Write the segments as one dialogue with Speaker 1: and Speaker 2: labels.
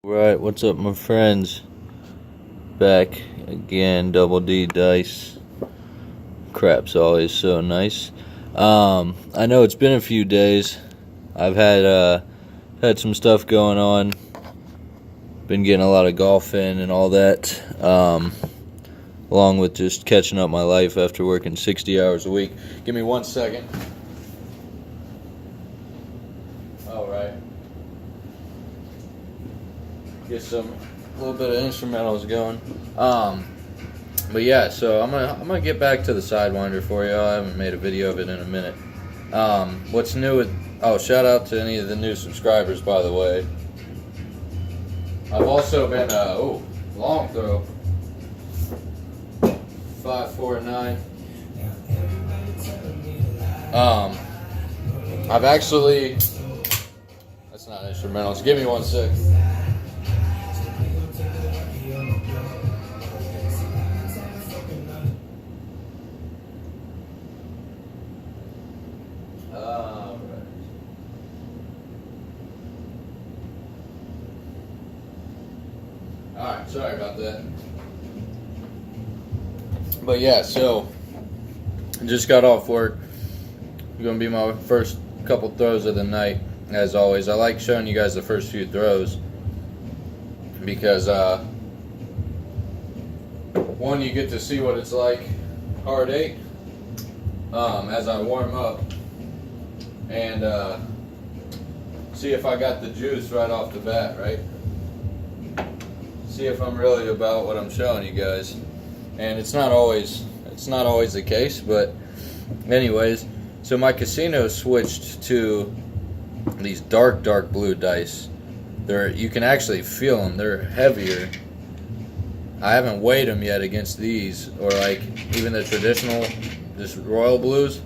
Speaker 1: Right, what's up, my friends? Back again, Double D Dice. Crap's always so nice. I know it's been a few days. I've had some stuff going on. Been getting a lot of golf in and all that. Along with just catching up my life after working 60 hours a week. Give me 1 second. Alright. Get a little bit of instrumentals going. But yeah, so I'm gonna get back to the Sidewinder for you. I haven't made a video of it in a minute. What's new with? Oh, shout out to any of the new subscribers, by the way. I've also been long throw 549. I've actually. That's not instrumentals. Give me 1 sec. Alright, sorry about that. But yeah, so just got off work. Gonna be my first couple throws of the night, as always. I like showing you guys the first few throws because one, you get to see what it's like hard 8 as I warm up and see if I got the juice right off the bat, right? See if I'm really about what I'm showing you guys. And it's not always the case, but anyways, so my casino switched to these dark blue dice. You can actually feel them. They're heavier. I haven't weighed them yet against these or like even the traditional just royal blues,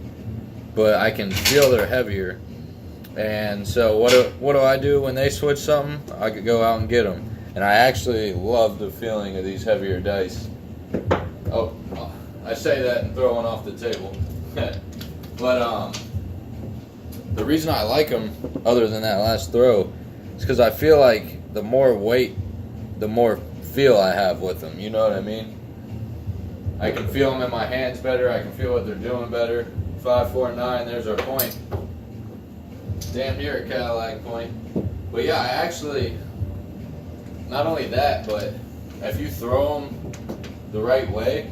Speaker 1: but I can feel they're heavier. And so what do I do when they switch something? I could go out and get them. And I actually love the feeling of these heavier dice. Oh, I say that and throw one off the table. But the reason I like them, other than that last throw, is because I feel like the more weight, the more feel I have with them. You know what I mean? I can feel them in my hands better. I can feel what they're doing better. 549, there's our point. Damn near a Cadillac point. But yeah, I actually... Not only that, but if you throw them the right way,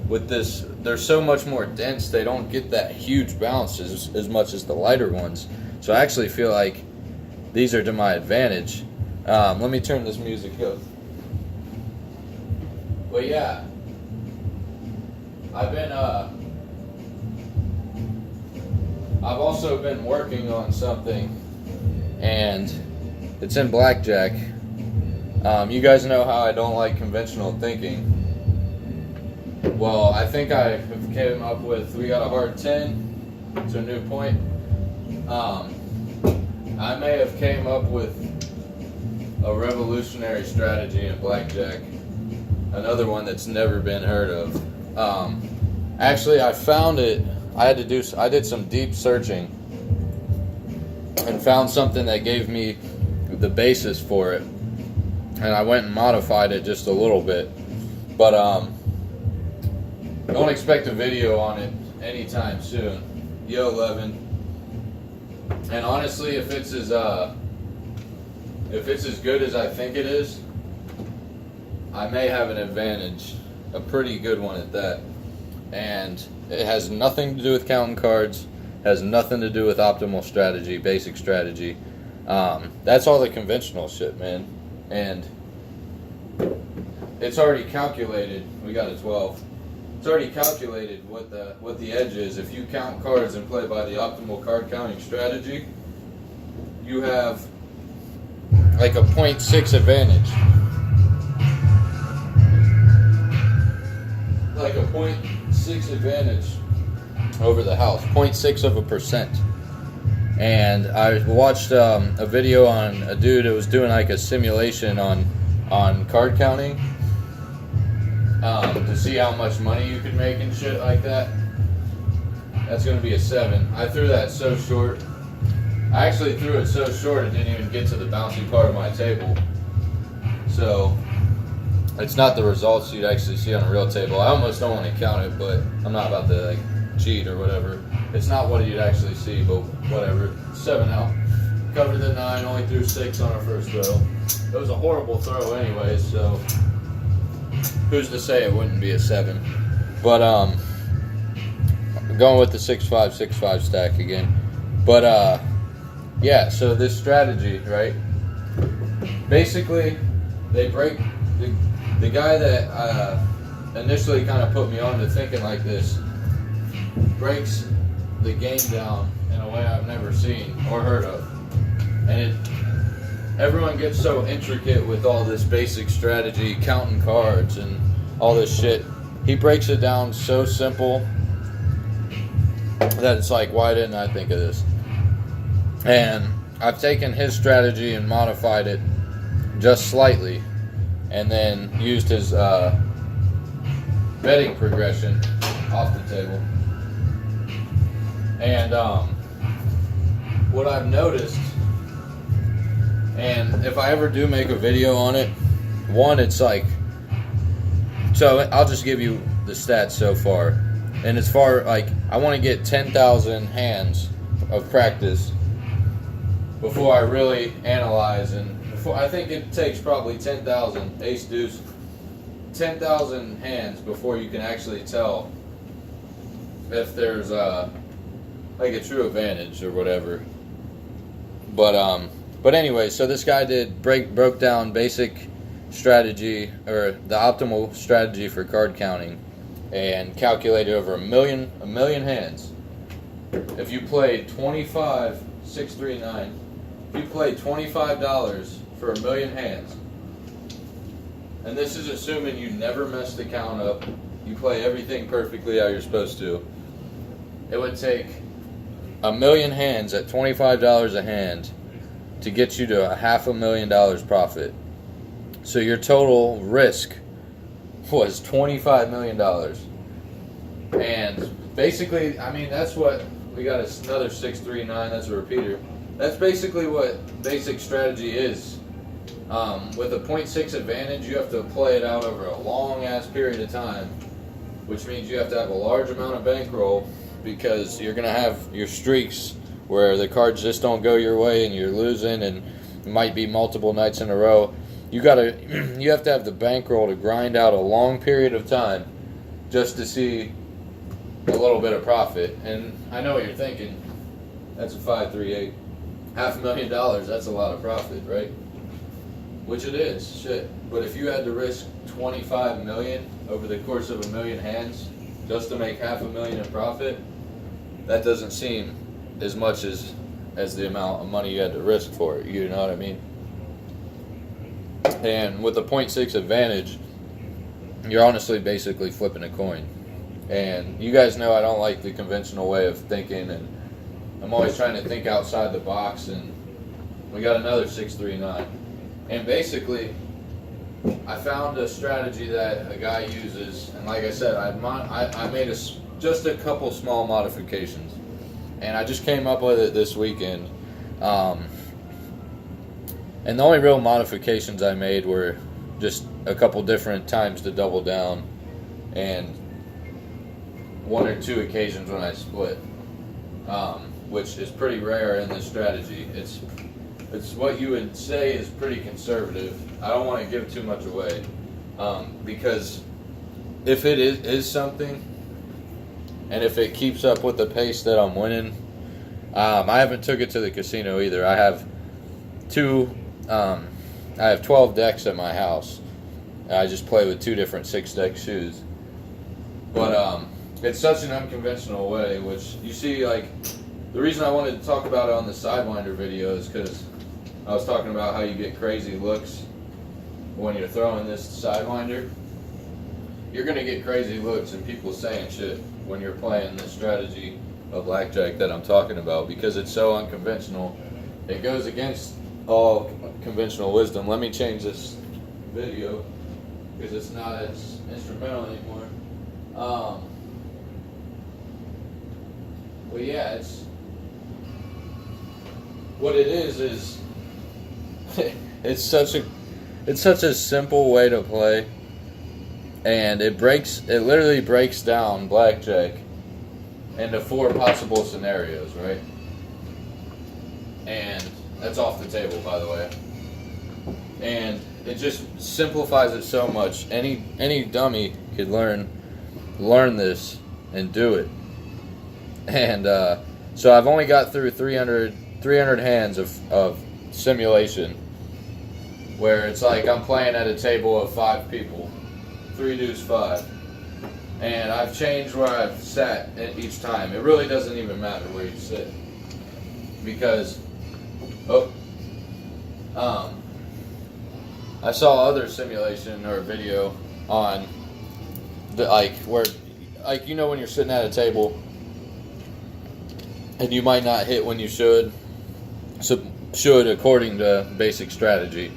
Speaker 1: with this, they're so much more dense, they don't get that huge bounce as much as the lighter ones. So I actually feel like these are to my advantage. Let me turn this music up. But yeah, I've also been working on something, and it's in blackjack. You guys know how I don't like conventional thinking. Well, I think I came up with, we got a hard 10, it's a new point. I may have came up with a revolutionary strategy in blackjack, another one that's never been heard of. Actually, I found it, I did some deep searching and found something that gave me the basis for it. And I went and modified it just a little bit, but don't expect a video on it anytime soon. Yo, 11. And honestly, if it's as good as I think it is, I may have an advantage, a pretty good one at that. And it has nothing to do with counting cards, has nothing to do with optimal strategy, basic strategy. That's all the conventional shit, man. And it's already calculated. We got a 12. It's already calculated what the edge is. If you count cards and play by the optimal card counting strategy, you have like a 0.6 advantage. Like a 0.6 advantage over the house. 0.6%. And I watched a video on a dude who was doing like a simulation on card counting to see how much money you could make and shit like that. That's going to be a 7. I threw that so short. I actually threw it so short it didn't even get to the bouncy part of my table. So it's not the results you'd actually see on a real table. I almost don't want to count it, but I'm not about to like cheat or whatever. It's not what you'd actually see, but whatever. 7 out. Covered the 9, only threw 6 on our first throw. It was a horrible throw anyway, so who's to say it wouldn't be a 7? But going with the 6-5, 6-5 stack again. But yeah, so this strategy, right? Basically, they break the guy that initially kind of put me on to thinking like this breaks the game down in a way I've never seen or heard of. And everyone gets so intricate with all this basic strategy, counting cards and all this shit. He breaks it down so simple that it's like, why didn't I think of this? And I've taken his strategy and modified it just slightly, and then used his betting progression off the table. And what I've noticed, and if I ever do make a video on it, one, it's like, so I'll just give you the stats so far. And as far, like, I want to get 10,000 hands of practice before I really analyze. And before, I think it takes probably 10,000, ace deuce, 10,000 hands before you can actually tell if there's like a true advantage or whatever. But anyway, so this guy broke down basic strategy, or the optimal strategy for card counting, and calculated over a million hands. If you played 25, 639, if you played $25 for a million hands, and this is assuming you never mess the count up, you play everything perfectly how you're supposed to, it would take a million hands at $25 a hand to get you to $500,000 profit. So your total risk was $25 million. And basically, I mean, that's what we got, another 639, that's a repeater. That's basically what basic strategy is. With a 0.6 advantage, you have to play it out over a long ass period of time, which means you have to have a large amount of bankroll, because you're going to have your streaks where the cards just don't go your way and you're losing, and it might be multiple nights in a row. You have to have the bankroll to grind out a long period of time just to see a little bit of profit. And I know what you're thinking. That's a 538, $500,000. That's a lot of profit, right? Which it is, shit. But if you had to risk 25 million over the course of a million hands just to make $500,000 in profit, that doesn't seem as much as the amount of money you had to risk for it. You know what I mean? And with a 0.6 advantage, you're honestly basically flipping a coin. And you guys know I don't like the conventional way of thinking, and I'm always trying to think outside the box. And we got another 639. And basically, I found a strategy that a guy uses, and like I said, I made just a couple small modifications, and I just came up with it this weekend. And the only real modifications I made were just a couple different times to double down, and 1 or 2 occasions when I split, which is pretty rare in this strategy. It's what you would say is pretty conservative. I don't want to give too much away, because if it is something, and if it keeps up with the pace that I'm winning, I haven't took it to the casino either. I have 12 decks at my house. I just play with 2 different 6-deck shoes. But it's such an unconventional way, which you see, like, the reason I wanted to talk about it on the Sidewinder video is because I was talking about how you get crazy looks when you're throwing this Sidewinder. You're going to get crazy looks and people saying shit when you're playing this strategy of blackjack that I'm talking about, because it's so unconventional. It goes against all conventional wisdom. Let me change this video because it's not as instrumental anymore. But yeah, it's what it is it's such a it's such a simple way to play, and it literally breaks down blackjack into 4 possible scenarios, right? And that's off the table, by the way. And it just simplifies it so much. Any dummy could learn this and do it. And so I've only got through 300 hands of simulation, where it's like I'm playing at a table of 5 people, 3 deuce 5, and I've changed where I've sat at each time. It really doesn't even matter where you sit, because I saw other simulation or video on the where when you're sitting at a table and you might not hit when you should according to basic strategy,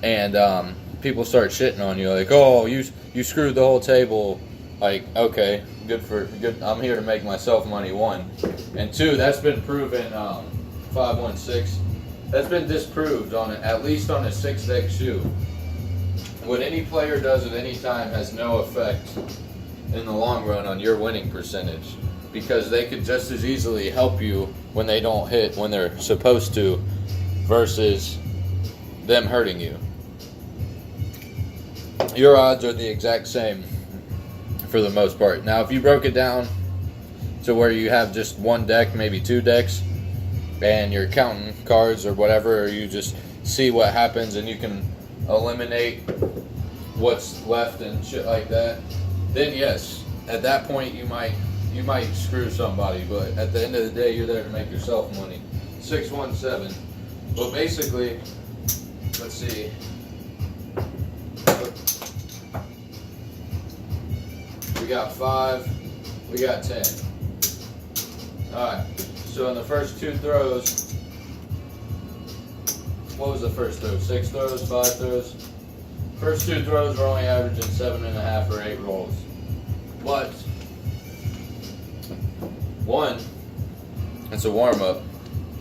Speaker 1: and people start shitting on you like, oh, you screwed the whole table. Like, okay, good. I'm here to make myself money, 1, and 2. That's been proven. 516. That's been disproved at least on a 6-deck shoe. What any player does at any time has no effect in the long run on your winning percentage, because they could just as easily help you when they don't hit when they're supposed to, versus them hurting you. Your odds are the exact same for the most part. Now, if you broke it down to where you have just 1 deck, maybe 2 decks, and you're counting cards or whatever, or you just see what happens and you can eliminate what's left and shit like that, then yes, at that point you might screw somebody, but at the end of the day, you're there to make yourself money. 617. But basically, let's see. We got 5, we got 10. Alright, so in the first 2 throws, what was the first throw? 6 throws, 5 throws? First 2 throws were only averaging 7.5 or 8 rolls. But 1, it's a warm-up.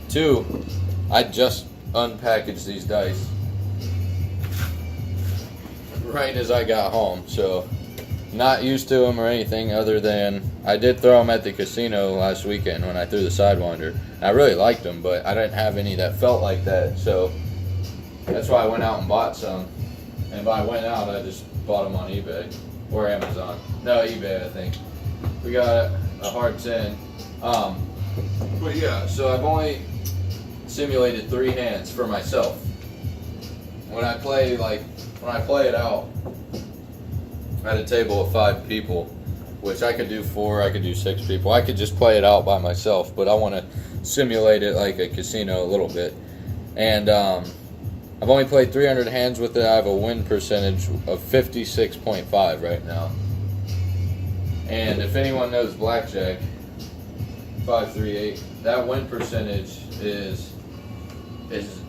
Speaker 1: 2, I just unpackaged these dice right as I got home, so not used to them or anything other than I did throw them at the casino last weekend when I threw the Sidewinder. I really liked them, but I didn't have any that felt like that, so that's why I went out and bought some. And by went out, I just bought them on eBay or Amazon. No, eBay, I think. We got a hard 10. But yeah, so I've only simulated 3 hands for myself. When I play it out at a table of 5 people, which I could do 4, I could do 6 people. I could just play it out by myself, but I want to simulate it like a casino a little bit. And I've only played 300 hands with it. I have a win percentage of 56.5 right now. And if anyone knows blackjack, 538, that win percentage is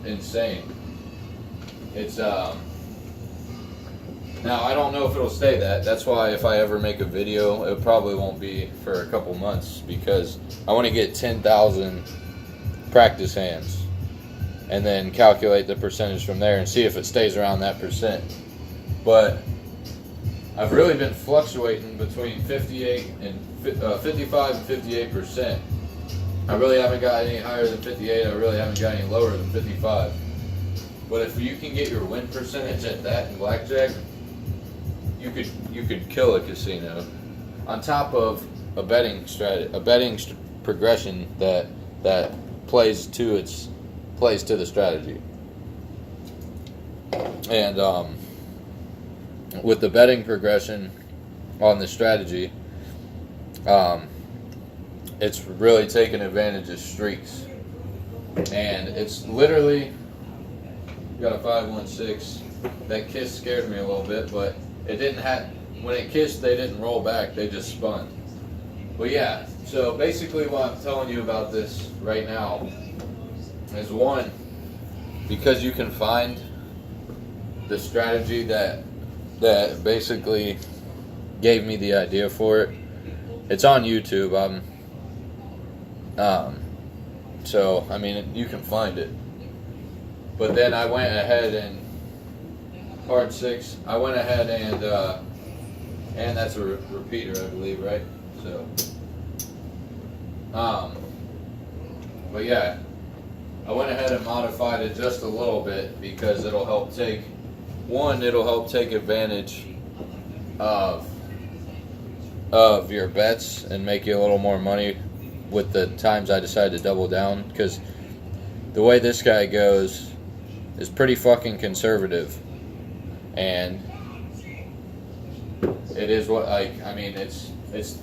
Speaker 1: insane. It's now, I don't know if it'll stay that. That's why if I ever make a video, it probably won't be for a couple months, because I want to get 10,000 practice hands and then calculate the percentage from there and see if it stays around that percent. But I've really been fluctuating between 55 and 58%. I really haven't got any higher than 58. I really haven't got any lower than 55. But if you can get your win percentage at that in blackjack, you could kill a casino, on top of a betting progression that plays to the strategy. And with the betting progression on the strategy, it's really taking advantage of streaks, and it's literally got a 516. That kiss scared me a little bit, but it didn't have. When it kissed, they didn't roll back; they just spun. But yeah, so basically, what I'm telling you about this right now is, 1, because you can find the strategy that basically gave me the idea for it. It's on YouTube. So I mean, you can find it. But then I went ahead hard 6. I went ahead and that's a repeater, I believe, right? So, but yeah, I went ahead and modified it just a little bit because it'll help take advantage of your bets and make you a little more money with the times I decide to double down, because the way this guy goes is pretty fucking conservative, and it is what, like, I mean, it's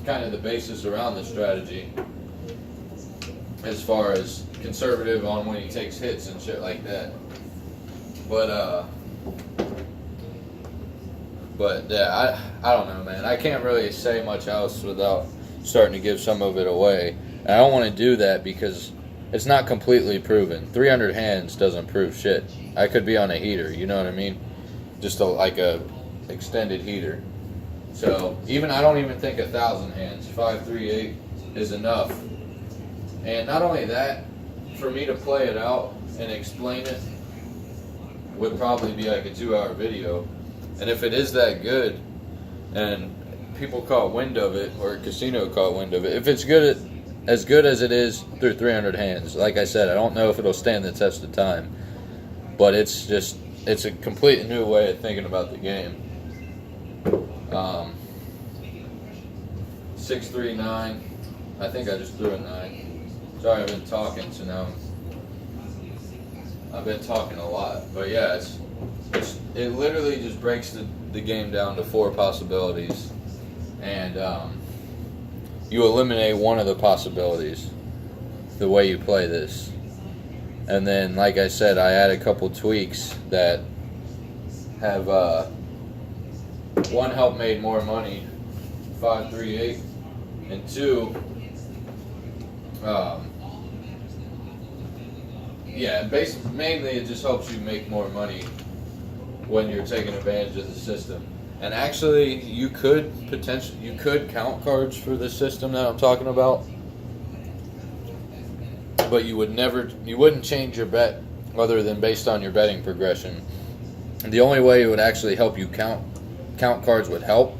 Speaker 1: kind of the basis around the strategy as far as conservative on when he takes hits and shit like that. But yeah, I don't know, man. I can't really say much else without starting to give some of it away. And I don't want to do that because it's not completely proven. 300 hands doesn't prove shit. I could be on a heater, you know what I mean? Just like a extended heater. So I don't even think 1,000 hands, 538 is enough. And not only that, for me to play it out and explain it would probably be like a 2-hour video. And if it is that good, and people caught wind of it, or a casino caught wind of it, if it's as good as it is through 300 hands, like I said, I don't know if it'll stand the test of time. But it's a complete new way of thinking about the game. 639. I think I just threw a 9. Sorry, I've been talking, so now I've been talking a lot. But yeah, it literally just breaks the game down to 4 possibilities, and you eliminate one of the possibilities the way you play this. And then, like I said, I add a couple tweaks that have one, help made more money, 538, and 2, yeah, mainly it just helps you make more money when you're taking advantage of the system. And actually, you could count cards for the system that I'm talking about, but you wouldn't change your bet other than based on your betting progression. And the only way it would actually help you count cards would help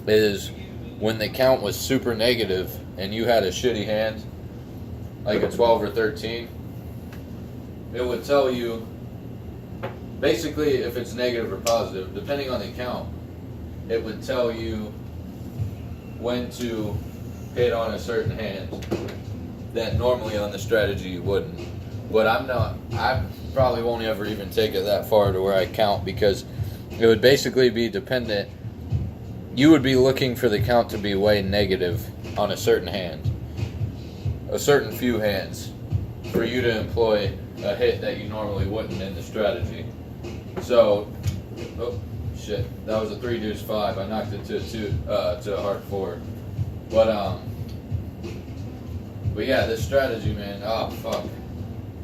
Speaker 1: is when the count was super negative and you had a shitty hand, like a 12 or 13. It would tell you, basically, if it's negative or positive, depending on the count, it would tell you when to hit on a certain hand that normally on the strategy you wouldn't. But I probably won't ever even take it that far to where I count, because it would basically be dependent. You would be looking for the count to be way negative on a certain hand, a certain few hands, for you to employ a hit that you normally wouldn't in the strategy. So, oh shit, that was a 3 deuce 5. I knocked it to a hard 4. But yeah, this strategy, man. Oh fuck.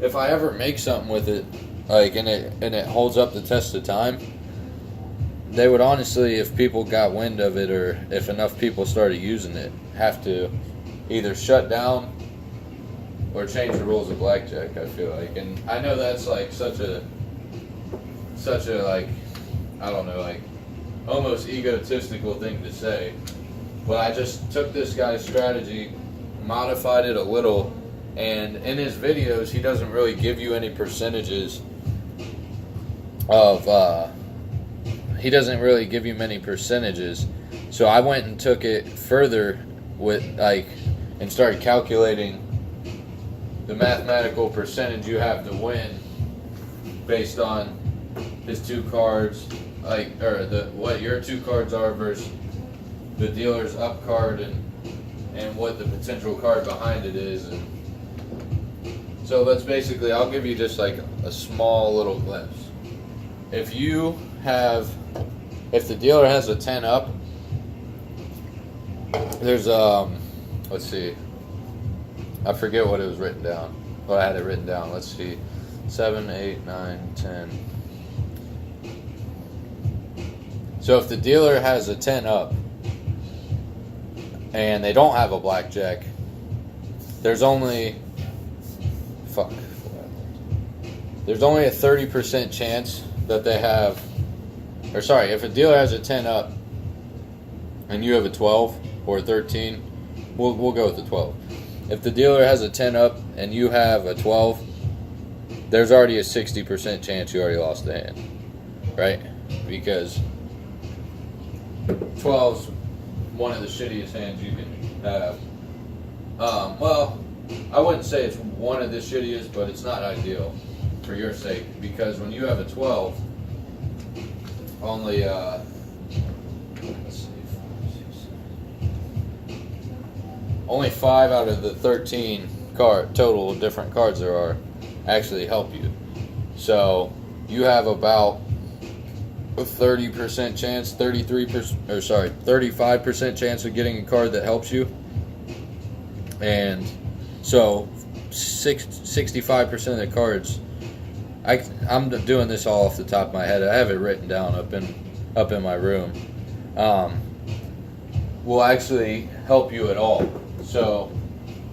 Speaker 1: If I ever make something with it, like and it holds up the test of time, they would honestly, if people got wind of it or if enough people started using it, have to either shut down or change the rules of blackjack, I feel like. And I know that's like such a like, I don't know, like almost egotistical thing to say, but I just took this guy's strategy, modified it a little, and in his videos he doesn't really give you any percentages of he doesn't really give you many percentages. So I went and took it further with and started calculating the mathematical percentage you have to win based on his 2 cards, what your 2 cards are versus the dealer's up card, and what the potential card behind it is. And so let's basically, I'll give you just like a small little glimpse. If the dealer has a 10 up, there's let's see, I forget what it was written down, but I had it written down. Let's see, 7, 8, 9, 10. So if the dealer has a 10 up and they don't have a blackjack, there's only a 30% chance that they have or sorry, if a dealer has a 10 up and you have a 12 or a 13, we'll go with the 12. If the dealer has a 10 up and you have a 12, there's already a 60% chance you already lost the hand, right? Because 12's one of the shittiest hands you can have. Well, I wouldn't say it's one of the shittiest, but it's not ideal for your sake, because when you have a 12, only only 5 out of the 13 total different cards there are actually help you. So you have about a 30% chance, 35% chance of getting a card that helps you. And so 65% of the cards, I'm doing this all off the top of my head. I have it written down up in my room. Will actually help you at all. So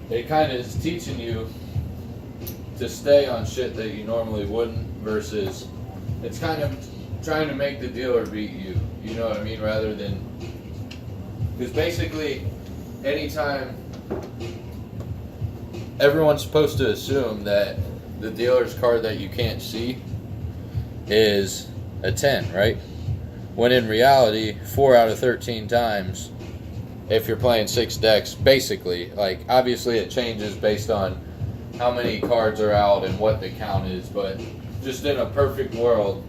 Speaker 1: it kind of is teaching you to stay on shit that you normally wouldn't, versus it's kind of trying to make the dealer beat you. You know what I mean? Rather than, because basically anytime, everyone's supposed to assume that the dealer's card that you can't see is a 10, right? When in reality, 4 out of 13 times, if you're playing 6 decks, basically, like, obviously it changes based on how many cards are out and what the count is, but just in a perfect world,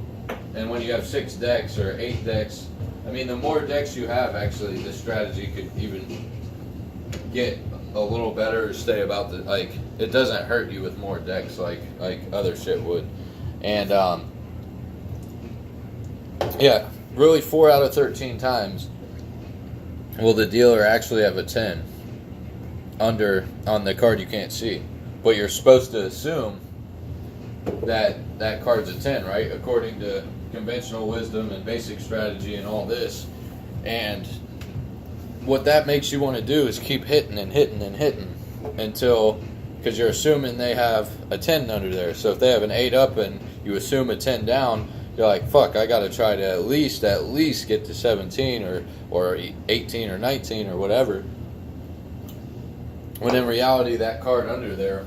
Speaker 1: and when you have 6 decks or 8 decks, I mean, the more decks you have, actually, this strategy could even get a little better, or stay about the, like, it doesn't hurt you with more decks like other shit would. And yeah, really 4 out of 13 times will the dealer actually have a 10 on the card you can't see, but you're supposed to assume that that card's a 10, right, according to conventional wisdom and basic strategy and all this. And what that makes you want to do is keep hitting and hitting and hitting until, because you're assuming they have a 10 under there. So if they have an 8 up and you assume a 10 down, you're like, fuck, I got to try to at least get to 17 or 18 or 19 or whatever. When in reality, that card under there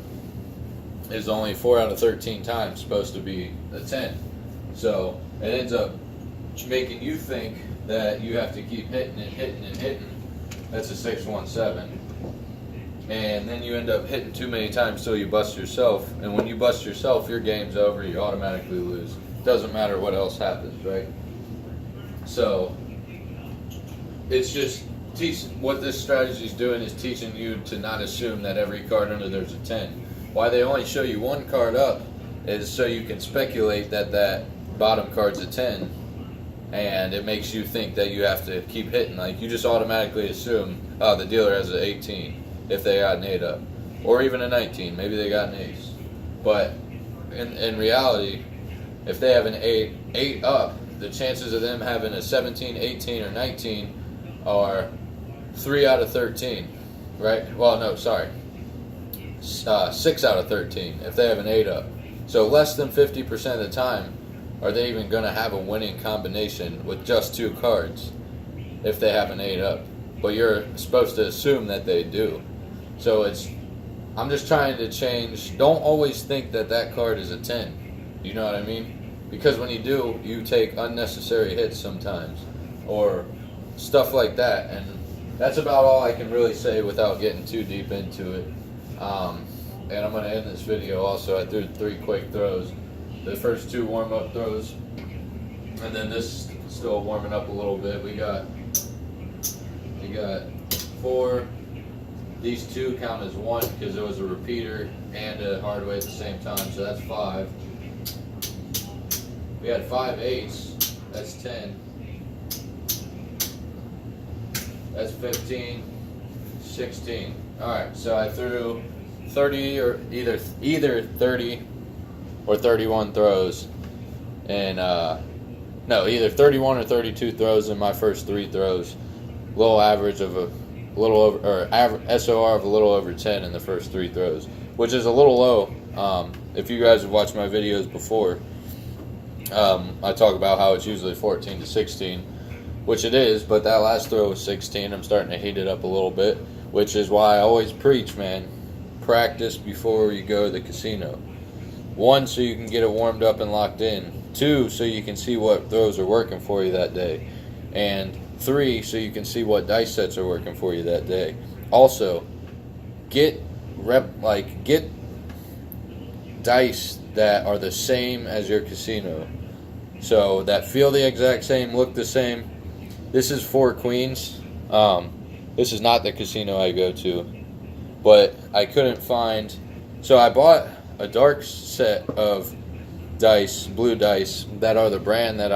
Speaker 1: is only 4 out of 13 times supposed to be a 10. So it ends up making you think that you have to keep hitting and hitting and hitting. That's a 617. And then you end up hitting too many times till you bust yourself. And when you bust yourself, your game's over. You automatically lose. Doesn't matter what else happens, right? So it's just what this strategy is doing is teaching you to not assume that every card under there's a 10. Why they only show you one card up is so you can speculate that bottom card's a 10. And it makes you think that you have to keep hitting. Like, you just automatically assume, oh, the dealer has an 18 if they got an 8 up. Or even a 19. Maybe they got an ace. But in reality, if they have an 8 up, the chances of them having a 17, 18, or 19 are 3 out of 13. Right? Well, no, sorry. 6 out of 13 if they have an 8 up. So less than 50% of the time are they even going to have a winning combination with just 2 cards if they have an 8 up. But you're supposed to assume that they do. So I'm just trying to change. Don't always think that card is a 10. You know what I mean? Because when you do, you take unnecessary hits sometimes. Or stuff like that. And that's about all I can really say without getting too deep into it. And I'm going to end this video also. I threw 3 quick throws. The first 2 warm-up throws, and then this still warming up a little bit. We got 4. These 2 count as 1 because it was a repeater and a hard way at the same time, so that's 5. We had 5 8s, that's 10. That's 15, 16. All right, so I threw 30 or either 30 or 31 throws, and either 31 or 32 throws in my first 3 throws. Low average of a little over, or SOR of a little over 10 in the first 3 throws, which is a little low. If you guys have watched my videos before, I talk about how it's usually 14 to 16, which it is, but that last throw was 16. I'm starting to heat it up a little bit, which is why I always preach, man, practice before you go to the casino. 1, so you can get it warmed up and locked in. 2, so you can see what throws are working for you that day. And 3, so you can see what dice sets are working for you that day. Also, get dice that are the same as your casino. So that feel the exact same, look the same. This is 4 queens. This is not the casino I go to, but I couldn't find. So I bought a dark set of dice, blue dice, that are the brand that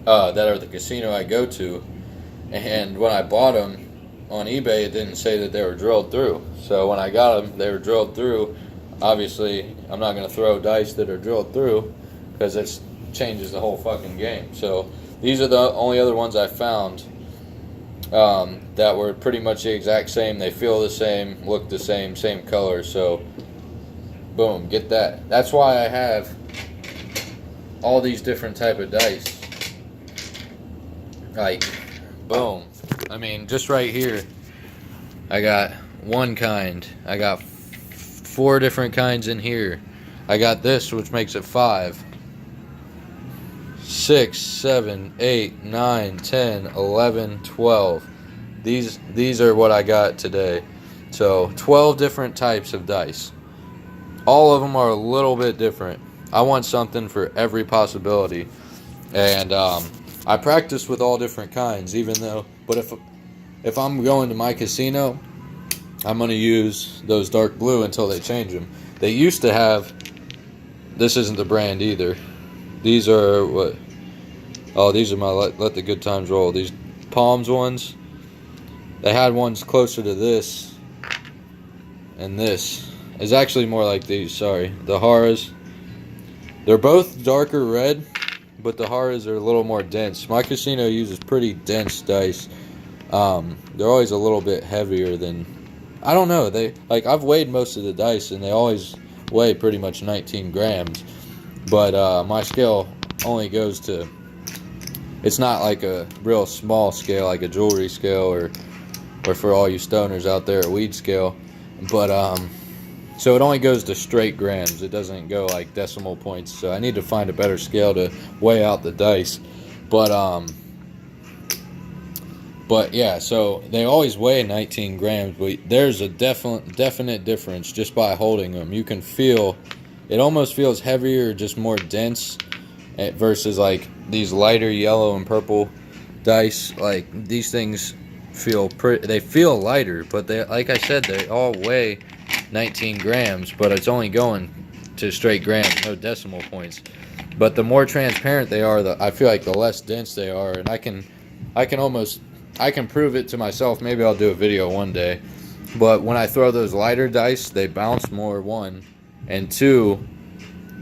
Speaker 1: that are the casino I go to. And when I bought them on eBay, it didn't say that they were drilled through. So when I got them, they were drilled through. Obviously, I'm not going to throw dice that are drilled through because it changes the whole fucking game. So these are the only other ones I found that were pretty much the exact same. They feel the same, look the same, same color. So boom, get that. That's why I have all these different type of dice. Like, boom. I mean, just right here, I got one kind. I got 4 different kinds in here. I got this, which makes it 5. 6, 7, 8, 9, 10, 11, 12. These are what I got today. So 12 different types of dice. All of them are a little bit different. I want something for every possibility. And I practice with all different kinds, but if I'm going to my casino, I'm going to use those dark blue until they change them. They used to have, this isn't the brand either. These are what? Oh, these are my Let the Good Times Roll. These Palms ones. They had ones closer to this. And this is actually more like these, sorry. The Haras. They're both darker red, but the Haras are a little more dense. My casino uses pretty dense dice. They're always a little bit heavier than, I don't know, I've weighed most of the dice and they always weigh pretty much 19 grams. But my scale only goes to, it's not like a real small scale like a jewelry scale or for all you stoners out there, a weed scale. But so it only goes to straight grams. It doesn't go like decimal points. So I need to find a better scale to weigh out the dice. But yeah, so they always weigh 19 grams, but there's a definite difference just by holding them. You can feel, it almost feels heavier, just more dense, versus like these lighter yellow and purple dice. Like these things they feel lighter, but they, like I said, they all weigh 19 grams, but it's only going to straight grams, no decimal points. But the more transparent they are, I feel like the less dense they are, and I can prove it to myself. Maybe I'll do a video one day. But when I throw those lighter dice, they bounce more, 1, and 2,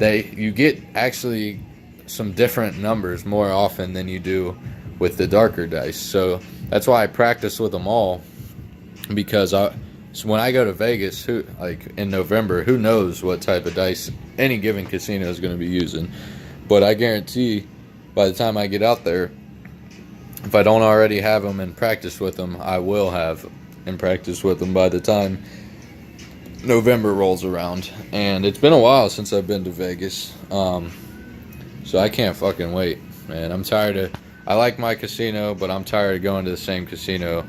Speaker 1: you get actually some different numbers more often than you do with the darker dice. So that's why I practice with them all, because so when I go to Vegas, in November, who knows what type of dice any given casino is going to be using. But I guarantee by the time I get out there, if I don't already have them and practice with them, I will have and practice with them by the time November rolls around. And it's been a while since I've been to Vegas, so I can't fucking wait, man. I'm tired I like my casino, but I'm tired of going to the same casino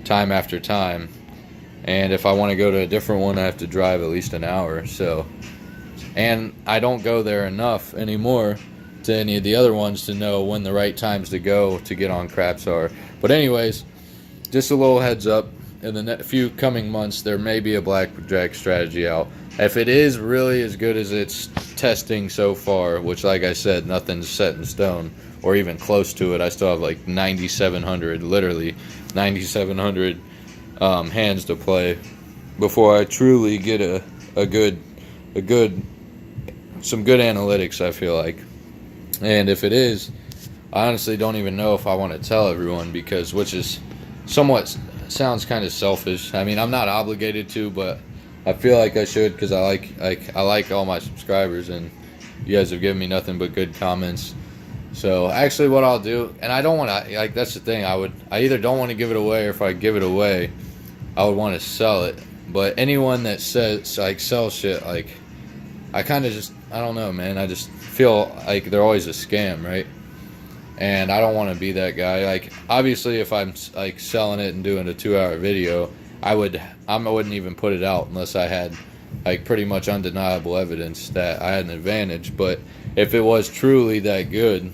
Speaker 1: time after time. And if I want to go to a different one, I have to drive at least an hour. So, and I don't go there enough anymore to any of the other ones to know when the right times to go to get on craps are. But anyways, just a little heads up, in the few coming months there may be a blackjack strategy out. If it is really as good as it's testing so far, which like I said, nothing's set in stone or even close to it. I still have like 9,700, literally 9,700 hands to play before I truly get some good analytics, I feel like. And if it is, I honestly don't even know if I want to tell everyone, because which is somewhat sounds kind of selfish. I mean, I'm not obligated to, but I feel like I should, because I like all my subscribers, and You guys have given me nothing but good comments. So actually what I'll do, and I don't want to, like, that's the thing, I either don't want to give it away, or if I give it away, I would want to sell it. But anyone that says, like, sell shit, like, I kind of just, I don't know, man, I just feel like they're always a scam, right? And I don't want to be that guy. Like, obviously if I'm like selling it and doing a 2-hour video, I wouldn't even put it out unless I had like pretty much undeniable evidence that I had an advantage. But if it was truly that good,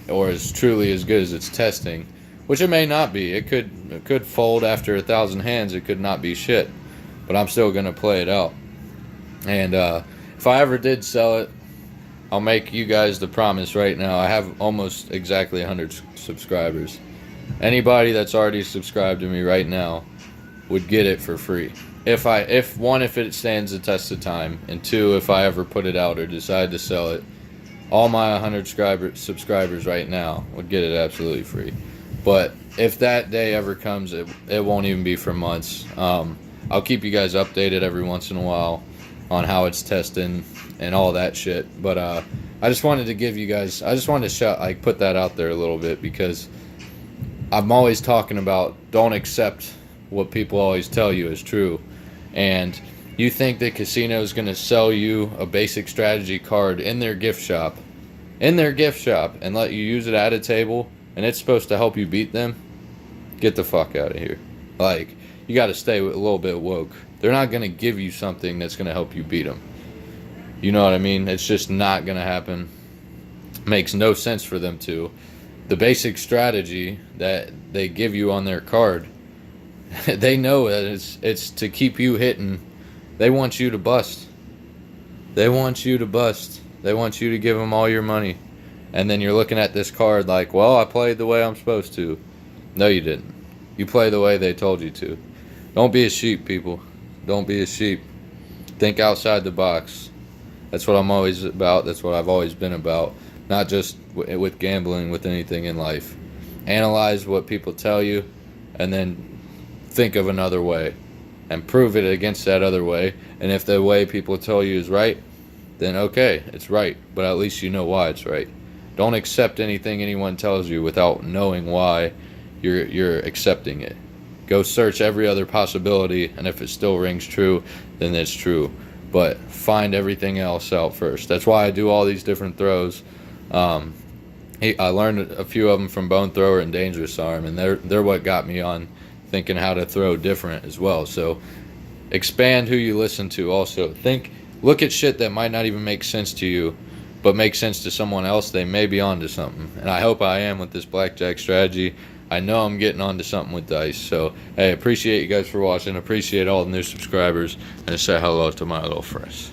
Speaker 1: or is truly as good as it's testing, which it may not be, it could fold after 1,000 hands, it could not be shit, but I'm still gonna play it out. And if I ever did sell it, I'll make you guys the promise right now. I have almost exactly 100 subscribers. Anybody that's already subscribed to me right now would get it for free. If it stands the test of time, and two, if I ever put it out or decide to sell it, all my 100 subscribers right now would get it absolutely free. But if that day ever comes, it won't even be for months. I'll keep you guys updated every once in a while on how it's testing and all that shit. But I just wanted to give you guys, I just wanted to put that out there a little bit, because I'm always talking about don't accept what people always tell you is true. And you think the casino is going to sell you a basic strategy card in their gift shop, and let you use it at a table, and it's supposed to help you beat them? Get the fuck out of here. Like, you got to stay a little bit woke. They're not going to give you something that's going to help you beat them. You know what I mean? It's just not going to happen. Makes no sense for them to. The basic strategy that they give you on their card, they know that it's to keep you hitting. They want you to bust. They want you to bust. They want you to give them all your money. And then you're looking at this card like, well, I played the way I'm supposed to. No, you didn't. You play the way they told you to. Don't be a sheep, people. Don't be a sheep. Think outside the box. That's what I'm always about. That's what I've always been about. Not just with gambling, with anything in life. Analyze what people tell you, and then think of another way and prove it against that other way. And if the way people tell you is right, then okay, it's right, but at least you know why it's right. Don't accept anything anyone tells you without knowing why you're accepting it. Go search every other possibility, and if it still rings true, then it's true. But find everything else out first. That's why I do all these different throws. I learned a few of them from Bone Thrower and Dangerous Arm, and they're what got me on thinking how to throw different as well. So expand who you listen to. Also look at shit that might not even make sense to you, but make sense to someone else. They may be onto something, and I hope I am with this blackjack strategy. I know I'm getting onto something with dice. So hey, appreciate you guys for watching. Appreciate all the new subscribers, and say hello to my little friends.